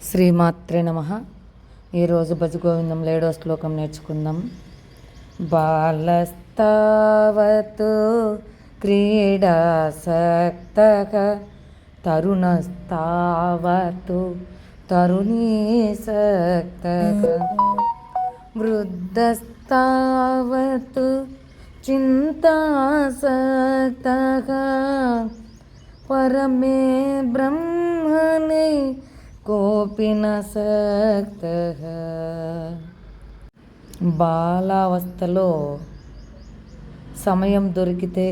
శ్రీమాత్రే నమ. ఈరోజు భజగోవిందం 7వ శ్లోకం నేర్చుకుందాం. బాలస్తావత్ క్రీడాసక్తః తరుణస్తావత్ తరుణీసక్తః వృద్ధస్తావత్ చింతాసక్తః పరమే బ్రహ్మణే కోపి నసక్తః. బాలావస్థలో సమయం దొరికితే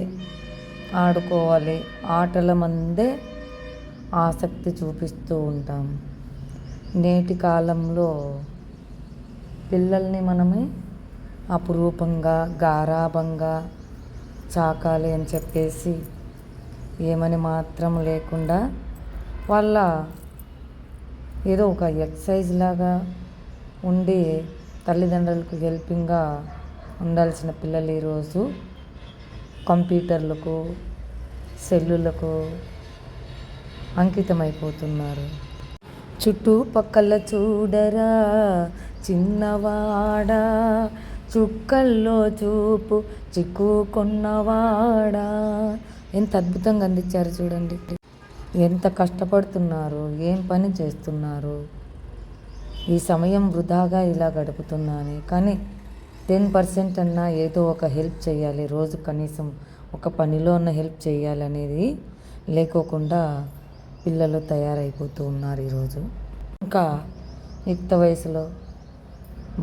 ఆడుకోవాలి, ఆటల మందే ఆసక్తి చూపిస్తూ ఉంటాం. నేటి కాలంలో పిల్లల్ని మనమే అపురూపంగా గారాబంగా చాకాలి అని చెప్పేసి ఏమని మాత్రం లేకుండా వాళ్ళ ఏదో ఒక ఎక్సర్సైజ్ లాగా ఉండి తల్లిదండ్రులకు హెల్పింగ్గా ఉండాల్సిన పిల్లలు ఈరోజు కంప్యూటర్లకు సెల్లులకు అంకితమైపోతున్నారు. చుట్టుపక్కల చూడరా చిన్నవాడా, చుక్కల్లో చూపు చిక్కుకున్నవాడా. ఎంత అద్భుతంగా అందించారు చూడండి. ఎంత కష్టపడుతున్నారు, ఏం పని చేస్తున్నారు, ఈ సమయం వృధాగా ఇలా గడుపుతున్నాను. కానీ 10% అన్నా ఏదో ఒక హెల్ప్ చేయాలి, రోజు కనీసం ఒక పనిలో ఉన్న హెల్ప్ చేయాలనేది లేకోకుండా పిల్లలు తయారైపోతూ ఉన్నారు ఈరోజు. ఇంకా యుక్త వయసులో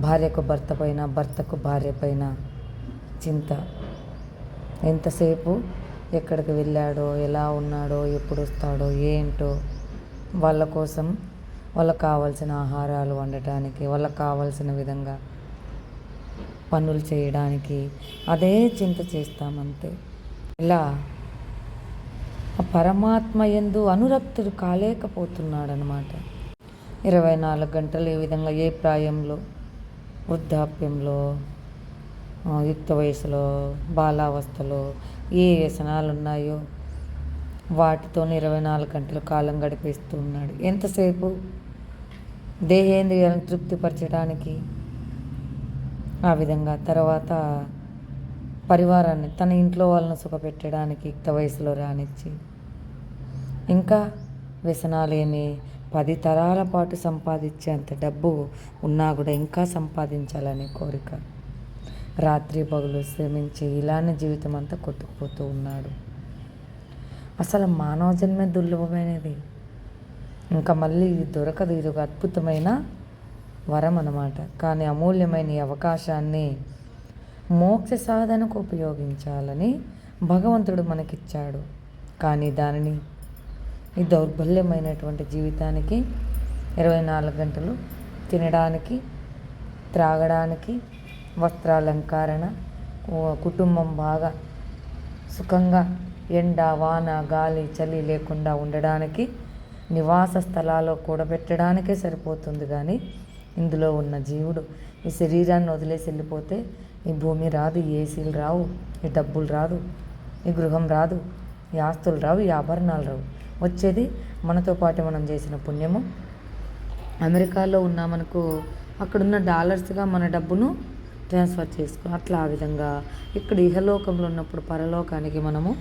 భార్యకు భర్త పైన, భర్తకు భార్య పైన చింత. ఎంతసేపు ఎక్కడికి వెళ్ళాడో, ఎలా ఉన్నాడో, ఎప్పుడు వస్తాడో, ఏంటో, వాళ్ళ కోసం వాళ్ళకు కావాల్సిన ఆహారాలు వండటానికి, వాళ్ళకు కావాల్సిన విధంగా పనులు చేయడానికి అదే చింత చేస్తామంతే. ఇలా పరమాత్మ యందు అనురక్తుడు కాలేకపోతున్నాడనమాట. 24 గంటలు ఈ విధంగా ఏ ప్రాయంలో, వృద్ధాప్యంలో, యుక్త వయసులో, బాలావస్థలో ఏ వ్యసనాలు ఉన్నాయో వాటితో 24 గంటలు కాలం గడిపేస్తూ ఉన్నాడు. ఎంతసేపు దేహేంద్రియాలను తృప్తిపరచడానికి, ఆ విధంగా తర్వాత పరివారాన్ని, తన ఇంట్లో వాళ్ళను సుఖపెట్టడానికి యుక్త వయసులో రానిచ్చి, ఇంకా వ్యసనాలేమి 10 తరాల పాటు సంపాదించేంత డబ్బు ఉన్నా కూడా ఇంకా సంపాదించాలనే కోరిక, రాత్రి పగులు శ్రమించి ఇలానే జీవితం అంతా కొట్టుకుపోతూ ఉన్నాడు. అసలు మానవ జన్మే దుర్లభమైనది, ఇంకా మళ్ళీ ఇది దొరకదు. ఇది ఒక అద్భుతమైన వరం అన్నమాట. కానీ అమూల్యమైన ఈ అవకాశాన్ని మోక్ష సాధనకు ఉపయోగించాలని భగవంతుడు మనకిచ్చాడు. కానీ దానిని ఈ దౌర్బల్యమైనటువంటి జీవితానికి 24 గంటలు తినడానికి, త్రాగడానికి, వస్త్రాలంకరణ, కుటుంబం బాగా సుఖంగా ఎండ వాన గాలి చలి లేకుండా ఉండడానికి నివాస స్థలాల్లో కూడబెట్టడానికే సరిపోతుంది. కానీ ఇందులో ఉన్న జీవుడు ఈ శరీరాన్ని వదిలేసి వెళ్ళిపోతే ఈ భూమి రాదు, ఈ ఏసీలు రావు, ఈ డబ్బులు రాదు, ఈ గృహం రాదు, ఈ ఆస్తులు రావు, ఈ ఆభరణాలు రావు. వచ్చేది మనతో పాటు మనం చేసిన పుణ్యము. అమెరికాలో ఉన్నామనుకో, అక్కడున్న డాలర్స్గా మన డబ్బును ట్రాన్స్ఫర్ చేసుకో. అట్లా ఆ విధంగా ఇక్కడ ఇహలోకంలో ఉన్నప్పుడు పరలోకానికి మనము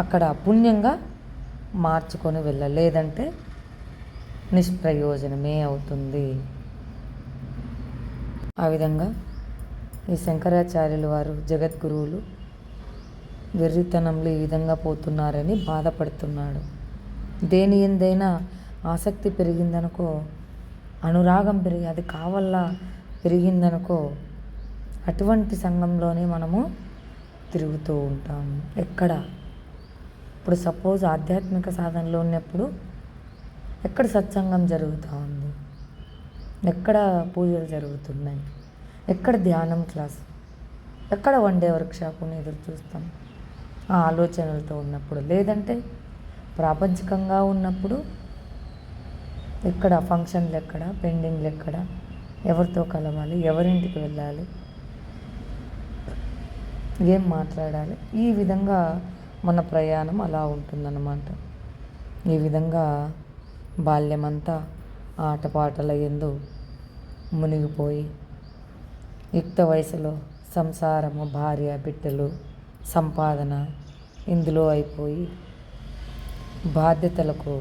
అక్కడ పుణ్యంగా మార్చుకొని వెళ్ళాలి, లేదంటే నిష్ప్రయోజనమే అవుతుంది. ఆ విధంగా ఈ శంకరాచార్యులు వారు జగద్గురువులు వెర్రితనంలో ఈ విధంగా పోతున్నారని బాధపడుతున్నాడు. దేని ఎందైనా ఆసక్తి పెరిగిందనుకో, అనురాగం పెరిగి అది కావాలా పెరిగిందనుకో, అటువంటి సంఘంలోనే మనము తిరుగుతూ ఉంటాము. ఇప్పుడు సపోజ్ ఆధ్యాత్మిక సాధనలో ఉన్నప్పుడు ఎక్కడ సత్సంగం జరుగుతూ ఉంది, ఎక్కడ పూజలు జరుగుతున్నాయి, ఎక్కడ ధ్యానం క్లాసు, ఎక్కడ వన్ డే వర్క్షాప్ని ఎదురు చూస్తాం ఆ ఆలోచనలతో ఉన్నప్పుడు. లేదంటే ప్రాపంచికంగా ఉన్నప్పుడు ఎక్కడ ఫంక్షన్లు, ఎక్కడ పెండింగ్లు, ఎక్కడ ఎవరితో కలవాలి, ఎవరింటికి వెళ్ళాలి, ఏం మాట్లాడాలి, ఈ విధంగా మన ప్రయాణం అలా ఉంటుందన్నమాట. ఈ విధంగా బాల్యమంతా ఆటపాటల యందు మునిగిపోయి యుక్త వయసులో సంసారము, భార్య, బిడ్డలు, సంపాదన ఇందులో అయిపోయి బాధ్యతలకు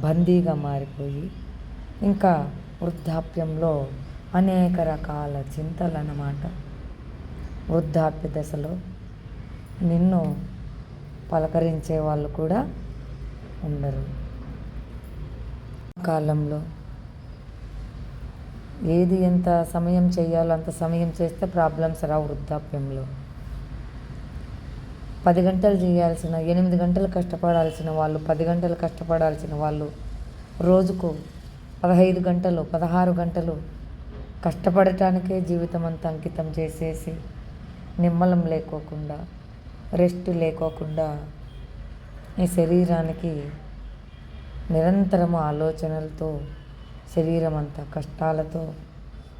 బందీగా మారిపోయి ఇంకా వృద్ధాప్యంలో అనేక రకాల చింతలు అన్నమాట. వృద్ధాప్య దశలో నిన్ను పలకరించే వాళ్ళు కూడా ఉండరు. కాలంలో ఏది ఎంత సమయం చేయాలో అంత సమయం చేస్తే ప్రాబ్లమ్స్ రావు. వృద్ధాప్యంలో 10 గంటలు చేయాల్సిన 8 గంటలు కష్టపడాల్సిన వాళ్ళు, 10 గంటలు కష్టపడాల్సిన వాళ్ళు రోజుకు 15 గంటలు 16 గంటలు కష్టపడటానికే జీవితం అంతా అంకితం చేసేసి నిమ్మలం లేకోకుండా, రెస్ట్ లేకోకుండా ఈ శరీరానికి నిరంతరము ఆలోచనలతో, శరీరం అంతా కష్టాలతో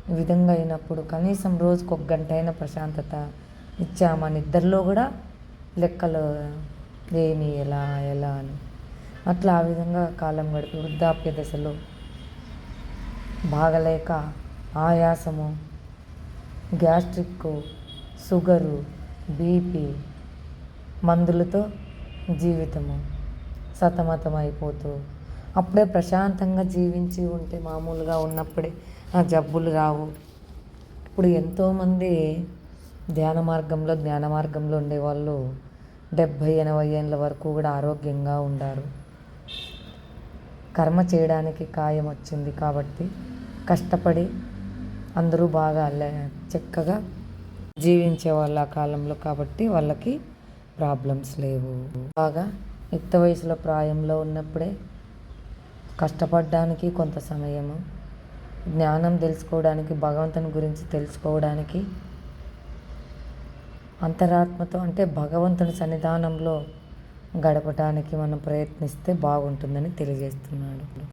ఈ విధంగా అయినప్పుడు కనీసం రోజుకు 1 గంట అయినా ప్రశాంతత ఇచ్చామా నిద్రలో కూడా లెక్కలు ఏమి ఎలా అని అట్లా ఆ విధంగా కాలం గడిపి వృద్ధాప్య దశలో బాగలేక ఆయాసము, గ్యాస్ట్రిక్, షుగరు, బీపీ మందులతో జీవితము సతమతం అయిపోతూ అప్పుడే ప్రశాంతంగా జీవించి ఉంటే మామూలుగా ఉన్నప్పుడే ఆ జబ్బులు రావు. ఇప్పుడు ఎంతోమంది జ్ఞాన మార్గంలో ఉండేవాళ్ళు 70-80 ఏళ్ళ వరకు కూడా ఆరోగ్యంగా ఉండారు. కర్మ చేయడానికి కాయం వచ్చింది కాబట్టి కష్టపడి అందరూ బాగా చక్కగా జీవించేవాళ్ళు ఆ కాలంలో. కాబట్టి వాళ్ళకి ప్రాబ్లమ్స్ లేవు. బాగా యుక్త వయసులో ప్రాయంలో ఉన్నప్పుడే కష్టపడడానికి కొంత సమయము, జ్ఞానం తెలుసుకోవడానికి, భగవంతుని గురించి తెలుసుకోవడానికి, అంతరాత్మతో అంటే భగవంతుని సన్నిధానంలో గడపడానికి మనం ప్రయత్నిస్తే బాగుంటుందని తెలియజేస్తున్నాడు.